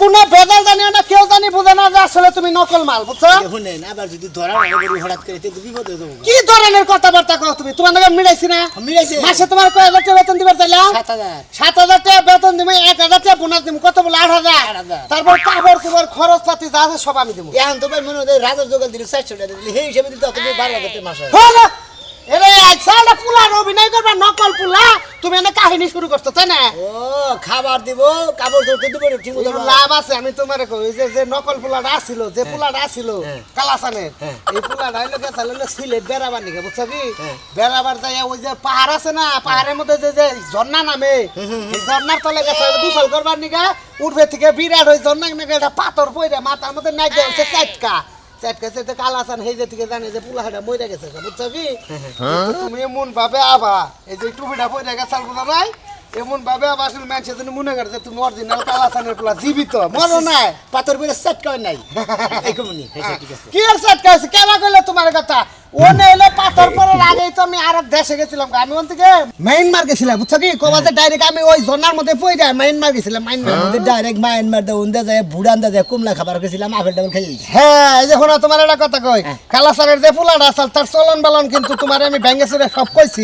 কোনো ভেজাল জানিও না, কেউ জানি বুঝে না যে আসলে তুমি নকল মাল, বুঝছো? শুনেন আবার যদি ধরা না পড়ি হঠাৎ করে তো বিপদ হয়ে যাবো। কি ধরনের কথাবার্তা কও তুমি? তোমার নাকি মিলাইছি না? মিলাইছে। মাসে তোমার কয় হাজার টাকা বেতন দিবার চাইলাম? 7000 7,000 টাকা বেতন দিমু, 1,000 টাকা বোনাস দিমু, কত বলে 8,000। 8,000 তারপর কাপড় চোপড় খরচ পাতি যা আছে সব আমি দিমু। এখন তো ভাই মনে হয় রাজার জোগাড় দিলে 400 টাকা দিলে সেই হিসেবে দিতে তুমি 12,000 টাকা মাসে। হলো এরে আইছাটা পুলার অভিনয় করবা, নকল পুলা। তুমি এনে কাহিনী শুরু করছো তাই না? ও খাবার দিব, কাপড় ধরতে দিব ঠিক মতো লাভ আছে। আমি তোমারে কই যে নকল পুলাটা আছিল, যে পুলাটা আছিল কালাসানের, এই পুলাটা হইলো গেছে হলো সিলেট বেড়াবার নিকে, বুঝছো কি? বেড়াবার যাই ওই যে পাহাড় আছে না, পাহাড়ের মধ্যে যে ঝর্ণা নামে, এই ঝর্ণার তলে গেছে গোসল করবার নিকে, উঠবে থেকে বিরাট ওই ঝর্ণা নাকি একটা পাথর পইরা মাথার মধ্যে নাই গেছে চাটকা চাটকা কালাসান হেজে থেকে জানে যে পুলাটা মইরা গেছে, বুঝছো কি? তুমি এমন ভাবে আবা এই যে টুপিটা পইরা গেছে বুঝো নাই, এমন ভাবে আবার আসলে মানুষের জন্য মনে করে যে তুমি অরিজিনাল কালাসানের পোলা, জীবিত মরো নাই, পাথর বলে সেট করে নাই এই কমনি ঠিক আছে। কি আর সেট কাছে কেন কইলে তোমার কথা? ও নেলে পাথর পড়ার আগেই তো আমি আরেক দেশে গেছিলাম, আমি ওখান থেকে মায়ানমার গেছিলাম, বুঝছো কি? কবাতে ডাইরেক্ট আমি ওই ঝর্ণার মধ্যে পইরা মায়ানমার গেছিলাম। মায়ানমার ডাইরেক্ট মায়ানমার দা উন্দা যায় বুড়ান দা যায় কুমলা খাবার গেছিলাম, আপেল ডাবল খাই। হ্যাঁ এই যে শোনো তোমার একটা কথা কই, কালাসানের যে পোলাটা আছে তার চলন বালন কিন্তু তোমার আমি ভেঙে চুরে সব কইছি,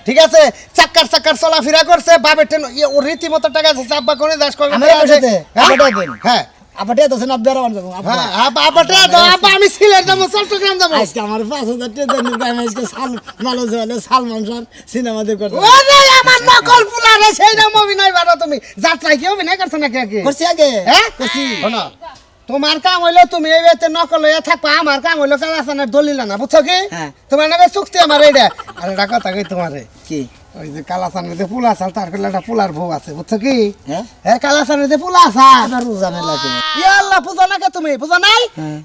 ঠিক আছে? চাক্কার চলাফেরা করছে, বাপের টেন ও রীতিমতো টাকা আছে, চাপবা কোনে দাস করবে। হ্যাঁ আপাটে তো না বেরা বান যাবো। হ্যাঁ আপাটে দাও, আপা আমি সিলেট যাবো, চট্টগ্রাম যাবো। আজকে আমার 5,000 টাকা দেন, আমি আজকে মালঞ্চ হলে সালমান খান সিনেমা দেখতে করতে। ওরে আমার নকল পুলারে সেইরকম অভিনয় বারো তুমি। যাত্রায় কি অভিনয় করছো নাকি আগে? করছি আগে হ্যাঁ করছি। শোনো তোমার কাম হইলো তুমি এই বেতে নকল হইয়া থাকবা, আমার কাম হইলো কালাসানের দলিল না, বুঝছো কি? তোমার নাকি চুক্তি আমার এইটা। আর এটা কথা কই তোমারে কি ওই যে কালাসানের যে পুলা আছে তার একটা পুলার বউ আছে, বুঝছো কি? হ্যাঁ কালাসানের যে পুলা আছে আল্লাহ বুঝো না কে তুমি? বুঝো নাই?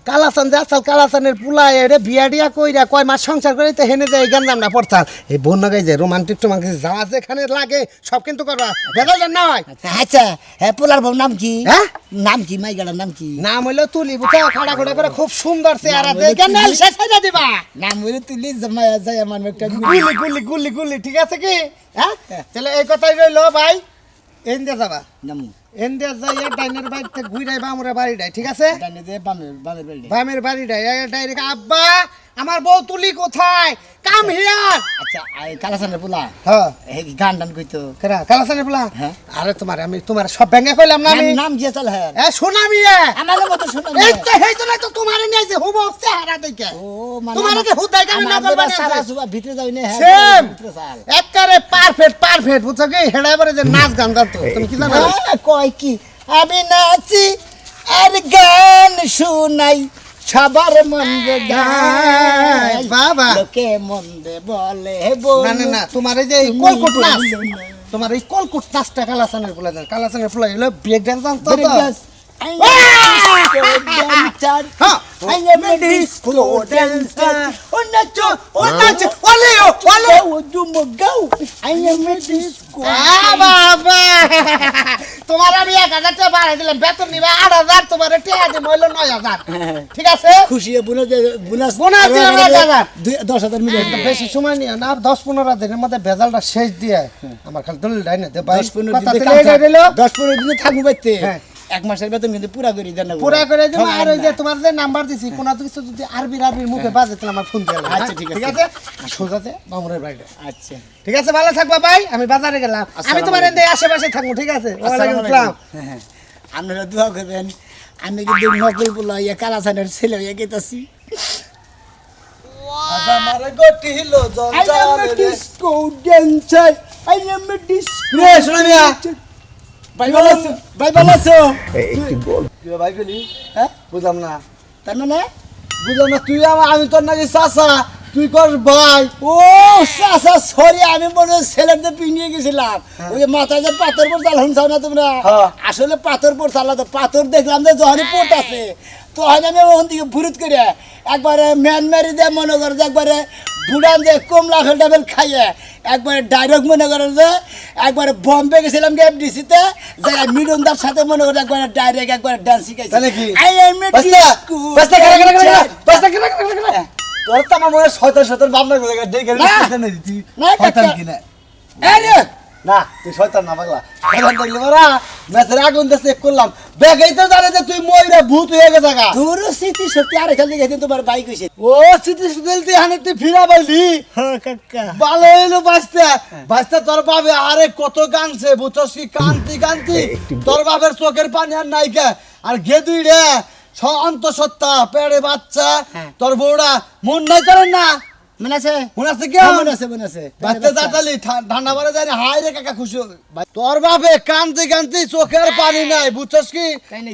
কালাসান যে আসল কালাসানের পুলা এরে বিয়া ডিয়া কইরা কয় মাস সংসার করে তো হেনে যায় গেন্দাম না পড়তাল। এই বোন নাগাই যে রোমান্টিক টোমান্টিক যা যেখানে লাগে সব কিন্তু করবা, বেজাল না হয়। আচ্ছা হ্যাঁ পোলার বউ নাম কি? হ্যাঁ নাম কি? মাইগাড়ার নাম কি? নাম হইলো তুলি, বুঝছো? খাড়া খোড়া করে খুব সুন্দর চেহারা দেখে নাল শেষ হইয়া দিবা। নাম হইলো তুলি জামাই যায় আমার একটা গুলি গুলি গুলি গুলি, ঠিক আছে কি? হ্যাঁ তাহলে এই কথাই রইলো ভাই, এন্ডে যাবা নাম এন্ডে যাইয়া ডাইনের বাড়িতে ঘুরাই বামুরে বাড়িটাই, ঠিক আছে? ডানে যে বামের বাড়ি। বামের বাড়িটাই ডাইরেক্ট আব্বা আমার বউ তুলি কোথায়, কাম হিয়ার। আচ্ছা কালাসানের পোলা হ্যাঁ এই গান টান কইতো কেরা কালাসানে বলা? হ্যাঁ। আরে তোমার আমি তোমার সব ব্যাঙ্গে কইলাম না আমি। নাম কি চল হ্যাঁ এ সোনামি আমার মতো শোনা এই তো হেইতো তো তোমারে নিয়ে যে হুব চেহারা দেখে। ও মানে তোমারে কি হুদাই কামে না করবা না? সারা সুবা ভিতরে যাই না সেম ভিতরে চাল একবারে পারফেক্ট বুঝছো কি? হেডা এবারে যে নাচ গান গাতো তুমি কি জানো? কয় কি আমি নাচি আর গান শুনাই সবার মন্দে গায় বাবা লোকে মন্দে বলে না না না তোমার এই যে কলকুট নাচ, তোমার এই কলকুট নাচটা কালাসানের ফুলা জান, কালাসানের ফুলা হলো ব্রেক ডান্স জানতো তো? I am a disco dancer. Oh nacho, ole go. I am a disco. বাবা তোমার আমি 1,000 টাকা বাড়াই দিলাম, বেতন নিবা 8,000, তোমার টাকা দিম হইলো 9,000, ঠিক আছে? খুশি বোনাস বোনাস দিলাম 1,000, 10,000 মিলে বেশি সময় নিয়ে না 10-15 দিনের মধ্যে ভেজালটা শেষ দিয়ে আমার খালি দলিল ডাই না দে 10-15 দিনে থাকবো বাইতে। এক মাসের বেতন কিন্তু পুরা করে দেন না, পুরা করে দেব। আর ওই যে তোমার যে নাম্বার দিছি কোন কিছু যদি আরবির মুখে বাজে তাহলে আমার ফোন দিও। আচ্ছা ঠিক আছে সোজাতে মামুনের বাড়িতে। আচ্ছা ঠিক আছে ভালো থাকবা ভাই, আমি বাজারে গেলাম, আমি তোমার এন্ডে আশেপাশে থাকবো, ঠিক আছে? ওয়ালাইকুম আসসালাম। হ্যাঁ আপনারা দোয়া করবেন, আমি কিন্তু নকল পোলা ইয়া কালাসানের ছেলে হয়ে গেতাছি। আমার গটি হিলো জঞ্জাল disco dancer, I am a disco. রে শোনা মিয়া ভাই ভালো আছো একটু বল তুই ভাই বলি। হ্যাঁ বুঝলাম না তার মানে বুঝলাম না তুই আমি তোর নাকি চাচা তুই কর ভাই। ও চাচা সরি, আমি মনে ছেলেদের পিনিয়ে গেছিলাম ওই মাথায় যে পাথর পর চালান চাও না তোমরা, আসলে পাথর পর চালাতো, পাথর দেখলাম যে যখনই পড়তাছে তখন আমি ওখান থেকে ফুরুত করে একবারে ম্যান মারি দিয়ে মনে করে যে একবারে বুড়ান যে কমলা ডাবেল খাইয়ে একবারে ডাইরেক্ট মনে করে যে একবারে বম্বে গেছিলাম এফডিসিতে যে মিলনদার সাথে মনে করে একবারে ডাইরেক্ট একবারে ডান্স শিখাইছি। আই এম এ ডিস্কো তোর তো আমার মনে শয়তান বামনা করে দেখে না দিতি শয়তান কিনা। আরে না তুই শয়তান না পাগলা, শয়তান দেখলে মারা ম্যাচের আগুন দিয়ে চেক করলাম দেখেই তো জানে যে তুই ময়রা ভূত হয়ে গেছে গা। তোর স্মৃতি শক্তি আর এখান থেকে তোমার বাইক হয়েছে। ও স্মৃতিশীল তুই হানে তুই ফিরা পাইলি। হ্যাঁ কাকা ভালো হইলো বাঁচতে তোর বাবে আরে কত গানছে বুঝছস কি কান্তি কান্তি তোর বাপের চোখের পানি আর নাইকা আর গেদুই রে অন্তঃসত্ত্বা পেড়ে বাচ্চা তোর বউরা মন নাই করেন না মনে আছে মনে আছে কি মনে আছে বাচ্চা জাতালি ঠান্ডা পরে যায় হাই রে কাকা খুশি তোর বাপে কান্তি কান্তি চোখের পানি নাই বুঝছস কি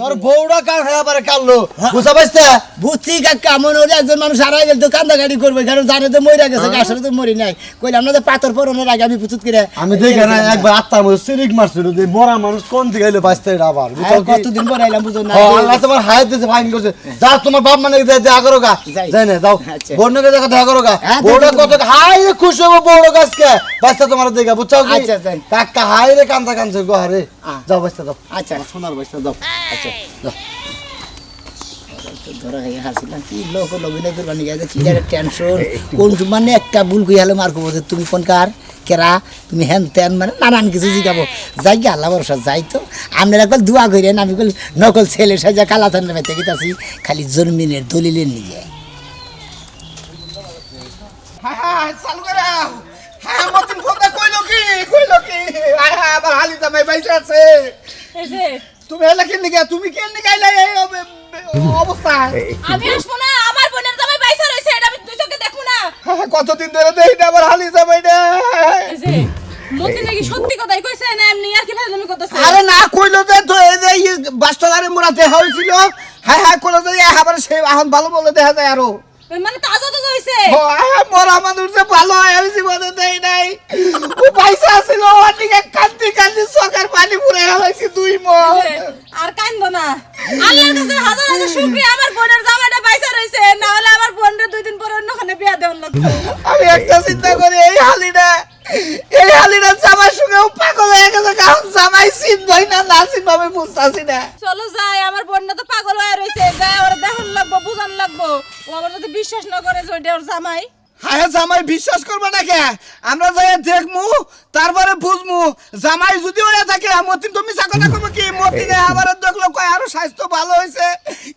তোর বউরা কান হয়ে পারে কানলো বুঝা পাইছে বুঝছি কাকা মনে হলে একজন মানুষ হারাই গেল তো কান্দাকাটি করবে কারণ জানে তো মরে গেছে আসলে তো মরি নাই কইলাম না যে পাথর পরনের আগে আমি পুচুত করে আমি দেখে না একবার আত্মার মধ্যে সিরিক মারছিল যে মরা মানুষ কোন দিকে এলো বাঁচতে আবার কতদিন পরে আইলাম বুঝো না আল্লাহ তোমার হায়াত দিয়েছে ফাইন করছে যা তোমার বাপ মানে দেখা করো গা যাই না যাও বর্ণকে দেখা করো গা বউটা কত হাই রে খুশি হবো বউটা গাছকে বাচ্চা তোমার দেখা বুঝছো কি কাকা হাই রে কান্দা কান্দছে গো হারে যাও বাচ্চা যাও আচ্ছা সোনার বাচ্চা যাও আচ্ছা যাও ধরা হয়ে হাসিলাম কি লোক লবিনে করবানি গেছে কি একটা টেনশন কোন মানে একটা ভুল কই হলো মার কবো তুমি কোন কার কেরা তুমি হ্যান ত্যান মানে নানান কিছু জিগাবো যাই গিয়ে আল্লাহ ভরসা যাই তো আপনার একবার দোয়া করেন আমি বল নকল ছেলে সাজা কালা থান বেতে গেছি খালি জন্মিনের দলিলের নিয়ে হ্যাঁ চালু করে হ্যাঁ মতিন ফোনটা কইলো কি হ্যাঁ আবার হালি জামাই বাইসে আছে এই যে তুমি এলা কেন নিগা তুমি কেন নিগাইলা এই অবস্থা আমি আসবো না আমার বোনের জামাই বাইসা রইছে এটা আমি দুই চোখে দেখবো না কতদিন ধরে দেখি না আবার হালি জামাই না এই যে মতি নাকি সত্যি কথাই কইছে না এমনি আর কি ফাজলামি করতেছে আরে না কইলো যে তো এই যে বাস্তলারে মোরা দেখা হইছিল হ্যাঁ হ্যাঁ কইলো যে আবার সে এখন ভালো বলে দেখা যায় আরো মানে তাজা তো হইছে মরা মানুষ যে ভালো হয় আমি জীবনে দেই নাই ও পয়সা ছিল ওদিকে কান্তি কান্তি চোখের পানি পুরে হালাইছি দুই মন আর কান্দো না আল্লাহর কাছে হাজার হাজার শুকরিয়া আমার বোনের জামাইটা বাইসা রইছে না হলে আমার বোনের দুই দিন পরে অন্যখানে বিয়া দেওয়ার লাগতো আমি একটা চিন্তা করি এই হালিটা জামাই সঙ্গে পাগল হয়ে গেছে কারণ জামাই চিনবই না চিনভাবে বুঝতেছি না চলো যাই আমার বোনটা তো পাগল হয়ে রইছে যাই ওরা দেখান লাগবো বুঝান লাগবো ও আবার যদি বিশ্বাস না করে যে ওইটা ওর জামাই হ্যাঁ জামাই বিশ্বাস করবে না কে আমরা যাই দেখমু তারপরে বুঝমু জামাই যদি ওরা থাকে মতিন তুমি কথা কবে কি মতিনে আবার দেখলো কয় আরো স্বাস্থ্য ভালো হয়েছে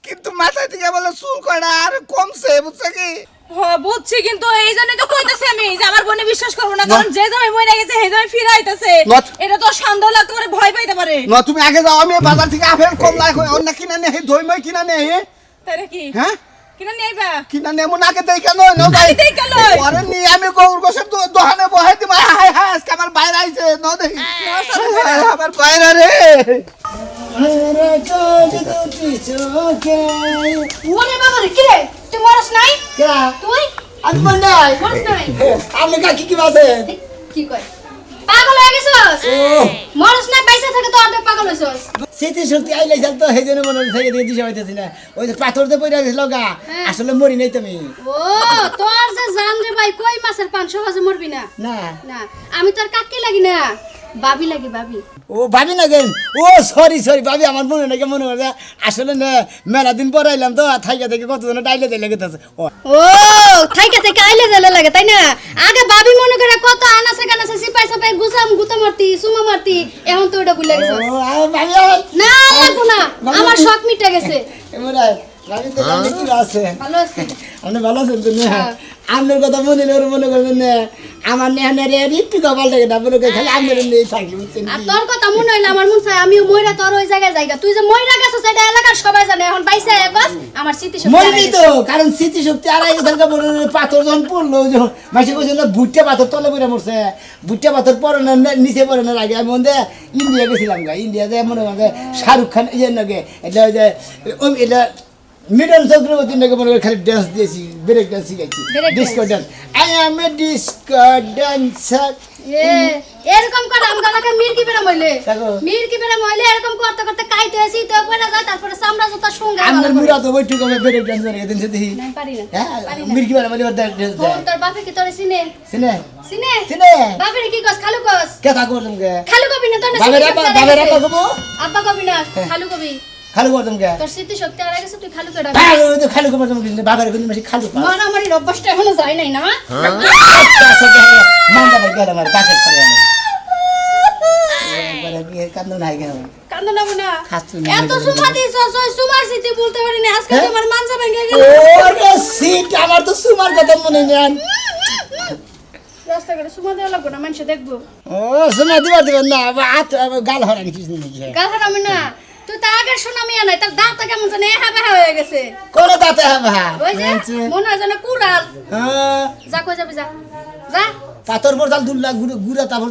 কিন্তু মাথা থেকে বলে চুল কয়টা আর কমছে বুঝছে কি হ্যাঁ বুঝছি কিন্তু এই জন্যই তো কইতাছি আমি যে আমার বোনে বিশ্বাস করবো না কারণ যে জামাই মরে গেছে সেই জামাই ফিরে আইতাছে এটা তো সন্দেহ লাগতে পারে ভয় পাইতে পারে না তুমি আগে যাও আমি বাজার থেকে আপেল কমলা অন্য কিনা নেই দই মই কিনা নেই তাই নাকি হ্যাঁ কিনা নিয়ে আইবা কিনা নেমু নাকে দেই কেন নও আমি দেই কেন পরে নি আমি গৌর গোসের দোকানে বহাই দিম হাই হাই আজকে আমার বাইরে আইছে ন দেই আমার বাইরে রে রে চোখে দুটি চোখে ওরে বাবা রে কি রে তুই মরস নাই কেরা তুই আমি নাই মরস নাই আপনি কাকি কি বাসেন কি কয় পাগল হয়ে গেছস মরস নাই পয়সা থেকে তো অর্ধেক পাগল হইছস স্মৃতি শক্তি আইলে যাল তো সেই জন্য মনে থেকে দিয়ে দিশা হইতেছি না ওই যে পাথর দিয়ে পড়ে গেছিল গা আসলে মরি নাই তুমি ও তোর যে জান রে ভাই কই মাছের 500 হাজার মরবি না না না আমি তোর কাকি লাগি না বাবি লাগি বাবি ও ভাবি না কেন ও সরি ভাবি আমার মনে নাকি মনে করে আসলে না মেলা দিন পর আইলাম তো থাইকা থেকে কতজন ডাইলে দিয়ে লেগেছে ও ও থাইকা থেকে আইলে জেলে লাগে তাই না আগে বাবি মনে করে কত আনাসে কানাসে সিপাই সাপাই গুতা মারতি সুমা মারতি এখন তো ওটা ভুলে গেছস ভাবি না লাগবো না আমার শখ মিটে গেছে এমরা ভাবি তো জানি কি আছে ভালো আছে আপনি ভালো আছেন তো না আপনার কথা মনে করবেন না আমার নেহানের একটু কপাল থেকে না বলে খালি আপনার নিয়ে থাকি বুঝছেন আর তোর কথা মনে হয় না আমার মন চায় আমিও মইরা তোর ওই জায়গায় যাইগা তুই যে মইরা গেছস সেটা এলাকার সবাই জানে এখন বাইসা একস আমার স্মৃতি শক্তি মনে নেই তো কারণ স্মৃতি শক্তি আর আগে থাকা বলে পাথর যখন পড়লো যখন মাসে কইছে না ভুট্টা পাথর তলে পড়ে মরছে ভুট্টা পাথর পরে না নিচে পড়ে না আগে আমি মনে ইন্ডিয়া গেছিলাম গা ইন্ডিয়াতে মনে হয় শাহরুখ খান ইয়ে নাকি এটা ওই যে এটা মিডল চক্রবর্তীর নাকি মনে করে খালি ডান্স দিয়েছি ব্রেক ডান্স শিখাইছি disco dance I am a disco dancer এরকম করে আমগালাকে মিরকি বেরা মইলে দেখো। মিরকি বেরা মইলে এরকম করতে করতে কাইতে আসি তো পড়ে যায় তারপরে চামড়া জুতা সঙ্গে আমার মুরা তো বইটুকু আমি ব্রেক ডান্স করে দিন সেদি নাই পারি না হ্যাঁ পারি না মিরকি বালা বলি ওর ডান্স ফোন তোর বাপে কি তোরে চিনে সিনে চিনে সিনে বাপের কি কস খালু কস কে থাকো তুমি খালু কবি না তোর না বাবের স্মৃতি আপা শক্তি বাবের হারাই আপা গেছে। কবো আব্বা কবি না খালু কবি খালু করতাম কে তোর স্মৃতি শক্তি হারাই গেছে তুই খালু কেডা খালু করতাম কিন্তু বাবার কিন্তু বেশি খালু পা মারামারির অভ্যাসটা এখনো যায় নাই না মানটা ভাই গেল আমার পাকেট করে আমি এবারে বিয়ে কান্দন হাই গেল কান্দো না বোনা খাচ্ছো না, এত মেরে সুমা দিছ ওই সুমার স্মৃতি বলতে পারি না আজকে তোমার মানসা ভেঙে গেল ওরে সিট আমার তো সুমার কথা মনে নেই রাস্তাঘাটে সুমা দেওয়া লাগবে না মানুষ দেখবো ও সুমা দিবেন না গাল হরানি কিছু নেই গাল হারামি না তুই তো আগের শোনামি নাই তার দাঁতটা কেমন জানে হ্যাঁ হয়ে গেছে কোন দাঁতে হবে ওই যে মনে হয় যেন কুড়াল হ্যাঁ যা কই যাবি যা যা পাথর বোতল দুল্লা গুড়া তারপর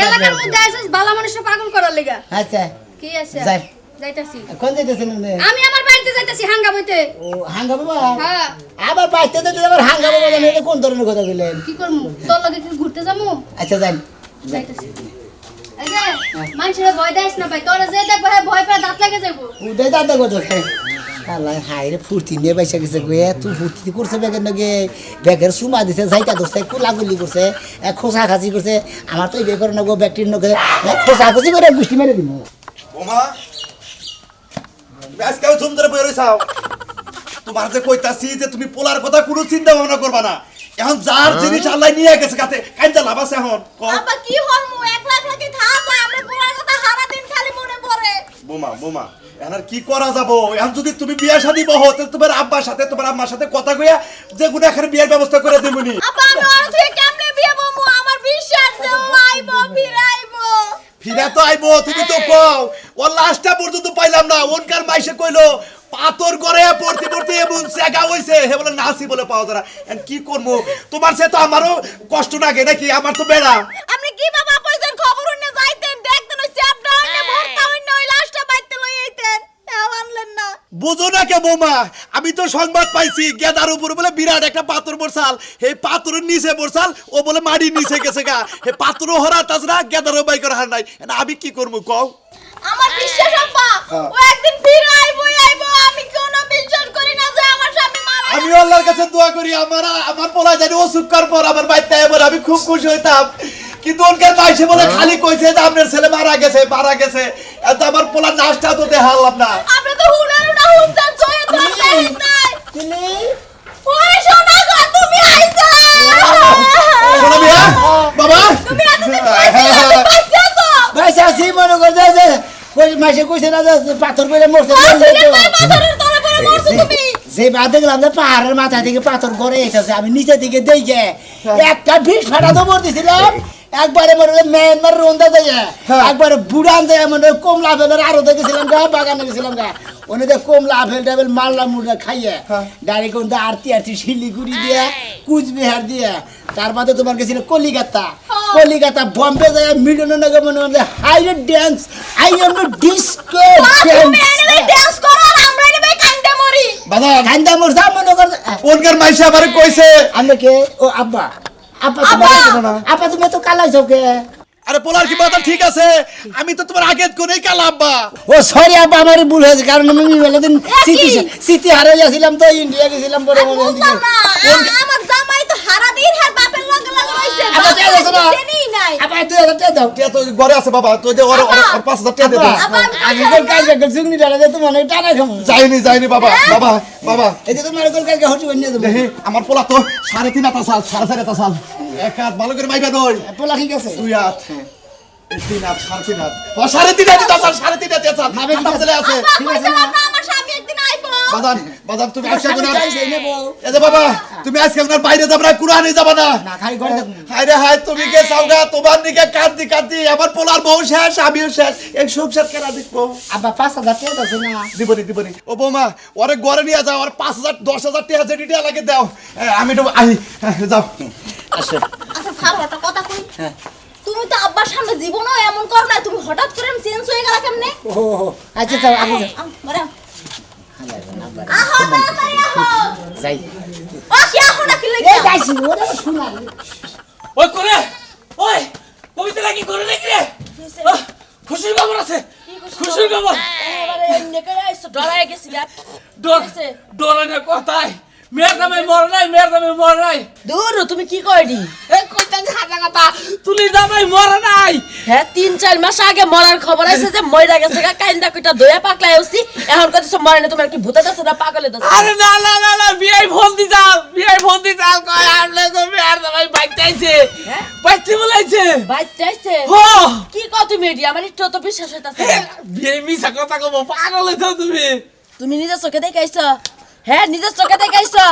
এলাকার মধ্যে আইছিস বালা মানুষের পাগল করার লাগা আচ্ছা কি আছে যাই যাইতাছি কোন যাইতেছেন আপনি? আমি আমার বাড়িতে যাইতাছি হাঙ্গা বইতে ও হাঙ্গা বাবা হ্যাঁ আবার বাইতে যেতে আবার হাঙ্গা বাবা জানেন এটা কোন ধরনের কথা বললেন কি করমু তোর লগে কি ঘুরতে যামু আচ্ছা যাই যাইতাছি এই যে মানুষের ভয় দেয়স না ভাই তোরা যে দেখবো হ্যাঁ ভয় পেয়ে দাঁত লাগে যাইবো উদয় দাদা কত আল্লাহ হাই রে ফুর্তি নিয়ে বাইসা গেছে গো তুই ফুর্তি করছে ব্যাগের নাকি ব্যাগের সুমা দিছে যাইতা ধরছে কুলাগুলি করছে খোসা খাচি করছে আমার তো এই বেকর না গো ব্যাগটির নগে খোসা খাচি করে গুষ্টি মেরে দিব ওমা আজকে ঝুম ধরে বই রইছাও তোমার যে কইতাছি যে তুমি পোলার কথা কোনো চিন্তা ভাবনা করবা না এখন যার জিনিস আল্লাহ নিয়ে গেছে কাতে কাইন্দা লাভ আছে এখন আব্বা কি হরমু একলা একলা কি থাকা যায় আমরা পোলার কথা সারা দিন খালি মনে পড়ে বোমা বোমা এখন আর কি করা যাবো এখন যদি তুমি বিয়া শাদী বহ তাহলে তোমার আব্বার সাথে তোমার আম্মার সাথে কথা কইয়া যে গুণ এখানে বিয়ের ব্যবস্থা করে দেবনি আব্বা আমি ওর থেকে কেমনে বিয়ে বমু আমার বিশ্বাস যে ও আইবো ফিরাইবো ফিরা তো আইবো তুমি তো কও ও লাস্টটা পর্যন্ত পাইলাম না ওনকার মাইসে কইলো পাথর করে পড়তে পড়তে এমন জায়গা হইছে হে বলে নাসি বলে পাওয়া যারা এখন কি করবো তোমার সে তো আমারও কষ্ট লাগে নাকি আমার তো বেড়া আপনি কি বাবা পয়সার খবর হইনে যাইতেন দেখতেন ওই চ্যাপটা হইনে ভর্তা হইনে ওই লাশটা বাইতে লই আইতেন এও আনলেন না বুঝো না কে বৌমা আমি তো সংবাদ পাইছি গেদার উপর বলে বিরাট একটা পাথর বরসাল এই পাথরের নিচে বরসাল ও বলে মাটির নিচে গেছে গা এই পাথরও হরা তাছাড়া গেদারও বাই করা হার নাই এখন আমি কি করবো কও আমার বিশ্বাস আব্বা ও একদিন ফিরাইবো আইবো আমি কোনো বিশ্বাস করি না যে আমার স্বামী মারা আমি আল্লাহর কাছে দোয়া করি আমার পোলা জানি অসুখ করার পর আমার বাইতে এবার আমি খুব খুশি হইতাম কিন্তু ওনকার মাইসে বলে খালি কইছে যে আপনার ছেলে মারা গেছে এত আমার পোলা নাশটা তো দেখালাম না আপনি তো হুনার উনা হুনছেন জয় ধরতে নাই তুমি ওই সোনা গো তুমি আইছো শোনো মিয়া বাবা তুমি আইছো বাইসা সি মনে করছে যে কই মাসে কইছে না যে পাথর করে মরছে পাথরের তলে পড়ে মরছো তুমি যে বাদ দেখলাম যে পাহাড়ের মাথা থেকে পাথর করে এসেছে আমি নিচে থেকে দেখে একটা বিষ ফাটা তো মরতেছিলাম একবারে মনে হয় মেয়ের রোন্দা দেয় একবারে বুড়ান দেয় মনে হয় কমলা আপেলের আরো দেখেছিলাম গা বাগানে গেছিলাম গা ওনে দেখ কমলা আপেল টাপেল মারলাম মুড়া খাইয়ে ডাইরেক্ট ওন আরতি শিলিগুড়ি দিয়ে কুচবিহার দিয়ে তার বাদে তোমার গেছিল কলিকাতা বম্বে যায় মিলন নগর মনে হয় হাইরে ড্যান্স আই এম ডিস্কো তুমি এনে ডান্স করো আর আমরা এনে কান্দে মরি বাবা গান্দা মোর যা মনে কর ওনকার মাইসে আমারে কইছে আমি কে ও আব্বা আপা তুমি তো কালাই চৌকে আরে পোলার কি মাথা ঠিক আছে আমি তো তোমার আগে কোনেই কাল আব্বা ও সরি আব্বা আমার ভুল হয়েছে কারণ আমি বেলাদিন স্মৃতি হারিয়ে গেছিলাম তো ইন্ডিয়া গেছিলাম বড় মনে বুঝলাম না আমার জামাই তো হারা দিন হার বাপের লগে লগে রইছে আবার কে আছে না? চিনি নাই আপা 2000 টাকা দাও টিয়া তো ঘরে আছে বাবা তো যে ওর 5000 টাকা দে দাও আমি কোন কাজ করতে জুগনি ডালা দে তোমার টাকা খামু যাইনি বাবা এই যে তোমার কোন কাজ হচ্ছে বন্যা দেব দেখি আমার পোলা তো 3.5 আতা সাল 4.5 সাল এক হাত ভালো করে মাইবা নই পোলা ঠিক আছে 2 হাত 3 হাত 3.5 হাত ও 3.5 হাত তাছাল 3.5 হাত তাছাল ভাবে ঠিক আছে। ছেলে আছে ঠিক আছে কইছিলাম না না আমার স্বামী একদিন আইবো বাজান তুমি আজকে কোন চাইছে নেব এই যে বাবা তুমি আজকে কোন বাইরে যাব না কুরআনে যাব না না খাই ঘরে থাকবো হায়রে হায় তুমি কে চাওগা তোমার দিকে কাঁদি আমার পোলার বউ শেষ আমিও শেষ এক সংসার কেনা দেখবো আব্বা 5000 টাকা দাও না দিবনি ও বৌমা ওরে ঘরে নিয়ে যাও আর 5000 10000 টাকা যেটি টাকা লাগে দাও আমি তো আই যাও আসো আচ্ছা স্যার একটা কথা কই তুমি তো আব্বার সামনে জীবনও এমন করো না তুমি হঠাৎ করে চেঞ্জ হয়ে গেলা কেমনে ও আচ্ছা যাও আগে যাও বড় আহো তাড়াতাড়ি আহো যাই ও কি আহো না কি এই লাগা যাইছি ওরে শোনা ওই করে ওই কবিতা লাগি করে নাকি রে খুশির খবর আছে খুশির খবর এবারে এমনি করে আইছো ডরায় গেছি ডর ডরানোর কথাই মেয়ের জামাই মরে নাই দূর তুমি কি কইডি এই কইতাছি হাজা কথা তুলি জামাই মরে নাই হ্যাঁ 3-4 মাস আগে মরার খবর আছে যে মইরা গেছে গা কাইন্দা কইটা দয়া পাকলাই হইছি এখন কইতেছ মরে না তোমার কি ভূতে দছ না পাগলে দছ আরে না বিয়াই ফোন দি যাও কয় আমলে গো মেয়ের জামাই বাইতাইছে হ্যাঁ? বাইতে বলাইছে বাইতেছে হো কি কও তুমি এডি আমার একটু তো বিশ্বাস হইতাছে না। বিয়ে মিছা কথা কব পাগল হইছো তুমি তুমি নিজের চোখে দেখাইছো হ্যাঁ নিজের চোখে দেখাইছো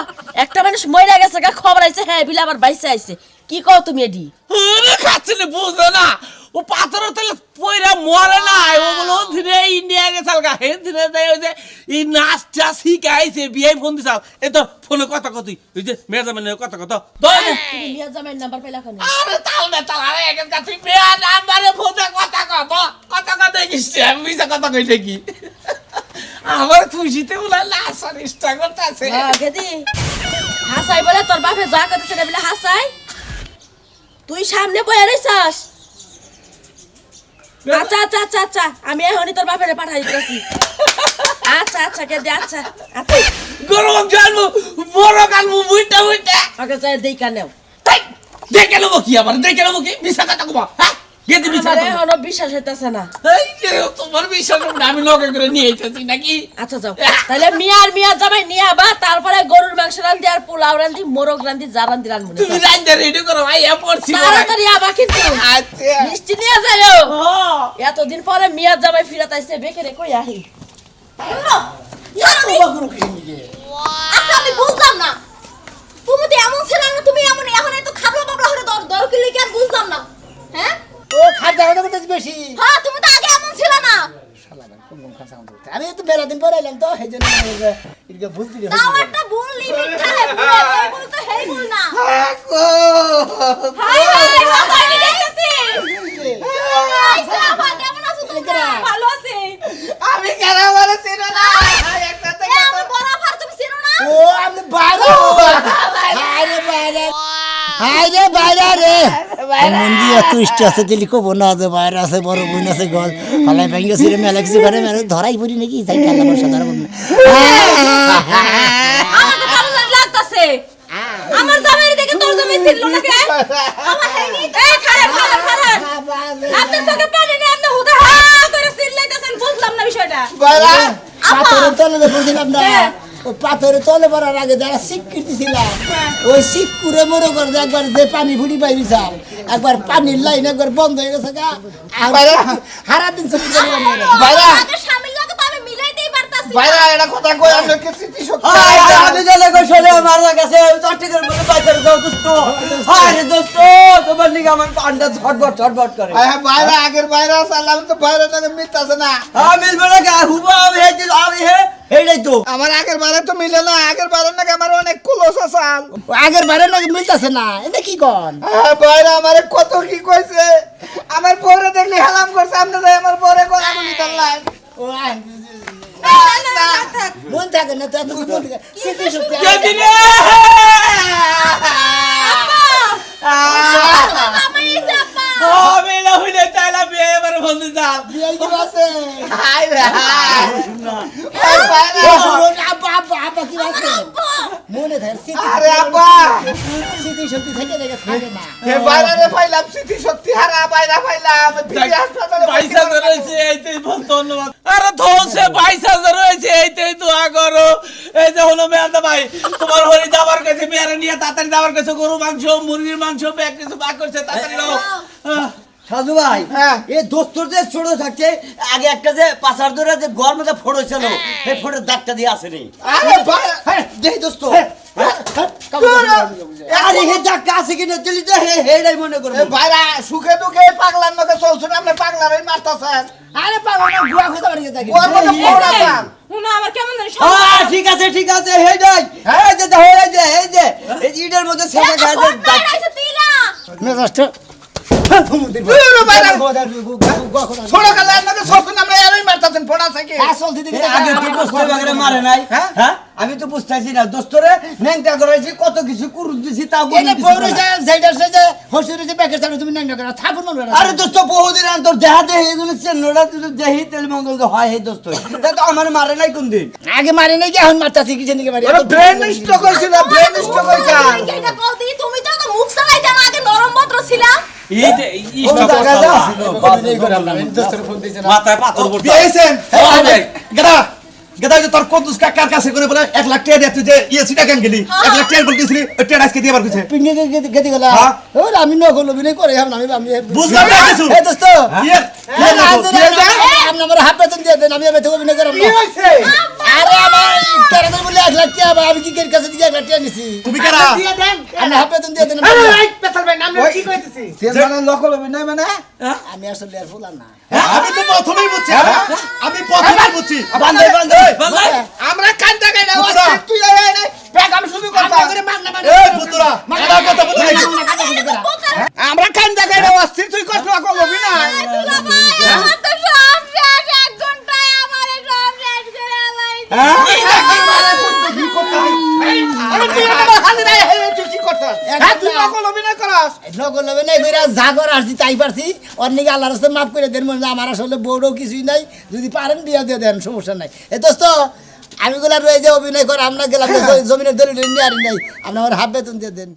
একটা মানুষ মইরা গেছে গা খবর আইছে হ্যাঁ বিলা আবার বাইসে আইছে কি কও তুমি এডি আরে খাচ্ছিলে বুঝো না ও পাথর তেলে পয়রা মরে নাই ও বলো ধীরে ইন্ডিয়া গেছাল গা হে ধীরে যাই ওই যে এই নাচটা শিখাইছে বিয়ে ফোন দিছাও এই তো ফোনে কথা কতই ওই যে মেয়ের জামাইয়ের কথা কত দই তুমি মিয়া জামাইয়ের নাম্বার পাইলা কোন আরে তাল আরে এক এক তুই মেয়ের নাম্বারে ফোনে কথা কব কথা দেখিস আমি মিছা কথা কই দেখি আমার খুশিতে বলে লাসার ইচ্ছা করতেছে হ্যাঁ গেদি হাসাই বলে তোর বাপে যা করতেছে না বলে হাসাই তুই সামনে বয়ে রইছস আচ্ছা আমি এখনই তোর বাপেরে পাঠাই দিতেছি আচ্ছা গেদি আচ্ছা গরম জানবো বড় কালবো বুইটা আগে যাই দেইকা নেও তাই দেখে নেবো কি আবার দেখে নেবো কি মিছা কথা কবা হ্যাঁ গেদি মিছা আমার কথা এখনো বিশ্বাস হইতাছে না এই যে তোমার বিশ্বাস হবে না, আমি লগে করে নিয়ে আইতাছি নাকি আচ্ছা যাও তাহলে মিয়া জামাই নিয়ে আবা তারপরে গরুর মাংস রান্ধি আর পোলাও রান্ধি মোরগ রান্ধি যা রান্ধি রান্ধবো তুমি রাইন্দা রেডি করো ভাই এ পড়ছি তাড়াতাড়ি আবা কিন্তু আচ্ছা মিষ্টি নিয়ে যাও হ্যাঁ এতদিন পরে মিয়া জামাই ফিরাত আইছে বেকেরে কই আহি আচ্ছা আমি বুঝলাম না তুমি তো এমন ছিল না তুমি এমন এখন এত খাবলা বাবলা হরে দর কিলে কি আর বুঝলাম না হ্যাঁ ও খাদ্য কথা বলতে বেশি হ্যাঁ তুমি তো আগে এমন ছিল না আমি তো বেলা দিন পরে এলাম তো সেই জন্য এদিকে ভুল দিলে তাও একটা ভুল লিমিট থাকে ভুল তো হেই ভুল না হাই হাই দেখতেছি আইসা আপা কেমন আছো তুমি ভালো আছি আমি কেন বলেছি না একটা এ আমার বড় আপা তুমি চিনো না ও আমি বাইরে হাইরে বাইরে রে মন্দি এত ইষ্ট আছে দিলি কব না যে বাইরে আছে বড় বোন আছে গল হালাই ভাঙ্গে ছিল মেলা কিছু করে মেলা ধরাই পড়ি নাকি যাই খেলা বর্ষা ধরা বল আমার তো ভালো লাগতাছে আমার জামাই দেখে তোর জামাই ছিল না কে আমার হেনি এই খারে আপনি তোকে পানি না আপনি হুদা হা করে সিল্লাইতেছেন বুঝলাম না বিষয়টা বাইরা পাথরের তলে বসেছিলাম না ওই পাথরের তলে পড়ার আগে যারা স্বীকৃতি ছিলাম ওই শিখ করে মরে করে একবার যে পানি ফুটি পাইবি স্যার একবার পানির লাইন একবার বন্ধ হয়ে গেছে গা হারা দিন ছবি করে বাইরা আগে স্বামীর লাগে তো আমি মিলাইতেই পারতাছি বাইরা এটা কথা কই আপনি কি স্মৃতি শক্তি আমি জানে কই শোনে মারা গেছে চট্টিগড় মনে পাইতে যাও দোস্ত আরে দোস্ত তোমার লিগা আমার পান্ডা ছটবট করে হ্যাঁ বাইরা আগের বাইরা সালাম তো বাইরা নাকি মিটাছে না মিলবে না গা হুবা আমি হেদিল আমি হে হেডাই তো আমার আগের বাইরে তো মিলে না আগের বাইরে নাকি আমার অনেক কুলস আসাল আগের বাইরে নাকি মিলতেছে না এটা কি কন হ্যাঁ বাইরা আমারে কত কি কইছে আমার পরে দেখলি হালাম করছে আপনি যাই আমার পরে গলা গুলি তাল্লাই ও মন থাকে না তো এত মন থাকে স্মৃতি শক্তি গেদি রে আমি এসে আপা আমি না হইলে চাইলা বিয়ে এবার ফোন দিছাও বিয়ে কি আছে হাই রে হাই আপা কি আছে মনে থাকে স্মৃতি আরে আপা স্মৃতি শক্তি থেকে দেখে থাকে না হে বাইরা রে পাইলাম স্মৃতি শক্তি হারা বাইরা পাইলাম পিজি হাসপাতালে পয়সা রয়েছে এইতেই বল ধন্যবাদ আরে ধনসে পয়সা রয়েছে এইতেই দোয়া করো এই যে হলো মেয়াদা ভাই তোমার হরি যাবার কাছে মেয়ারে নিয়ে তাড়াতাড়ি যাবার কাছে গরু মাংস মুরগির মাংস ব্যাগ কিছু বাক করছে তাড়াতাড়ি নাও সাধু ভাই হ্যাঁ। এই দোস্তর যে ছোট থাকতে আগে একটা যে পাচার ধরে যে ঘর মধ্যে ফটো ছিল সেই ফটোর দাগটা দিয়ে আসে নি আরে বাইরা দেখ দোস্ত আরে হে দাগটা আছে কিনা তুই তো হেডাই মনে করবো এ বাইরা সুখে দুঃখে পাগলার নকে চলছুন আপনি পাগলারই মারতাছেন আরে পাগল না গুয়া খোদা বাড়ি থাকি ওর মধ্যে পড়া যান হুনা আমার কেমন জানি হ্যাঁ ঠিক আছে হেডাই এই যে দেখো এই যে এই ইটার মধ্যে সেটা গাছে দাগ আইছে তিলা মেজাজটা ছোট কালার নকে চলছুন আপনি এরই মারতাছেন পড়াছেন নাকি হ্যাঁ চলতে দিকে আগে তো দোস্ত বাগরে মারে নাই হ্যাঁ আমি তো বুঝতেছি না দোস্তরে ন্যাংটা করাইছি কত কিছু কুরু দিছি তা বলি এটা বড় যাইডার সাথে হসুরে যে ব্যাকের চালু তুমি নাই না করে থাপুন না আরে দোস্ত বহুদিন অন্তর দেহা দেহি এগুলো চেন্নড়া তুই দেহি তেল মঙ্গল তো হয় হে দোস্ত তা তো আমার মারে নাই কোন দিন আগে মারে নাই কি এখন মারতাছি কি জানি কি মারি ব্রেন স্ট্রোক হইছিল ব্রেন স্ট্রোক হইছে এটা কল দি তুমি তো মুখ চালাইতে না আগে নরম ভদ্র ছিলা এই যে কোন জায়গা যাও মাথায় পাথর পড়ছে বিয়েছেন গদা গদা যে তোর কোন দুষ্কা কার কাছে করে বলে 1 লাখ টাকা দিয়ে তুই যে সিটা কেন গেলি 1 লাখ টাকা বল দিছিলি ওই টাকা আজকে দিয়ে বার কইছে পিন্নি গেতে গেলা হ্যাঁ। ওর আমি নকল অভিনয় করে এখন আমি বুঝলাম না কিছু এ দোস্ত আপনি আমার হাত বেতন দিয়ে দেন আমি এবার থেকে অভিনয় করাম কি না হইছে আরে আমার কেরাদের বলে 1 লাখ টাকা আমি কি এর কাছে দিয়ে 1 লাখ টাকা নিছি তুমি কারা দিয়ে দেন আপনি হাত বেতন দিয়ে দেন এই পেছাল ভাই নাম কি কইতেছি নকল অভিনয় মানে আমি আসলে আর ফুলাম না আমি তো প্রথমেই বুঝছি আমি প্রথমেই বুঝছি বান্ধে বান্ধে বাংলায় আমরা কান্দা গাইলা পুতুরা। তুই এই ব্যাগ আমি শুরু করতাম এই পুতুরা আমার কথা বলে আমরা কান্দা গাইলা অস্থির তুই কষ্ট করবি না দুলা ভাই আমার তো সব শেষ 1 ঘন্টায় আমারে সব শেষ করে আলাইছে আরে তুই আমার হাতে নাই তুই কি করছস হ্যাঁ তুই নকল অভিনয় করস নকল অভিনয় কইরা যা কর আসছি তাই পারছি অনেক আল্লাহর রাস্তায় মাফ করে দেন মনে হয় আমার আসলে বউরও কিছুই নাই যদি পারেন বিয়া দিয়ে দেন সমস্যা নাই এ দোস্ত আমি গুলা রয়ে যে অভিনয় করে আমরা গেলাম জমিনের দলিল নিয়ে আরি নাই আপনি আমার হাফ বেতন দিয়ে দেন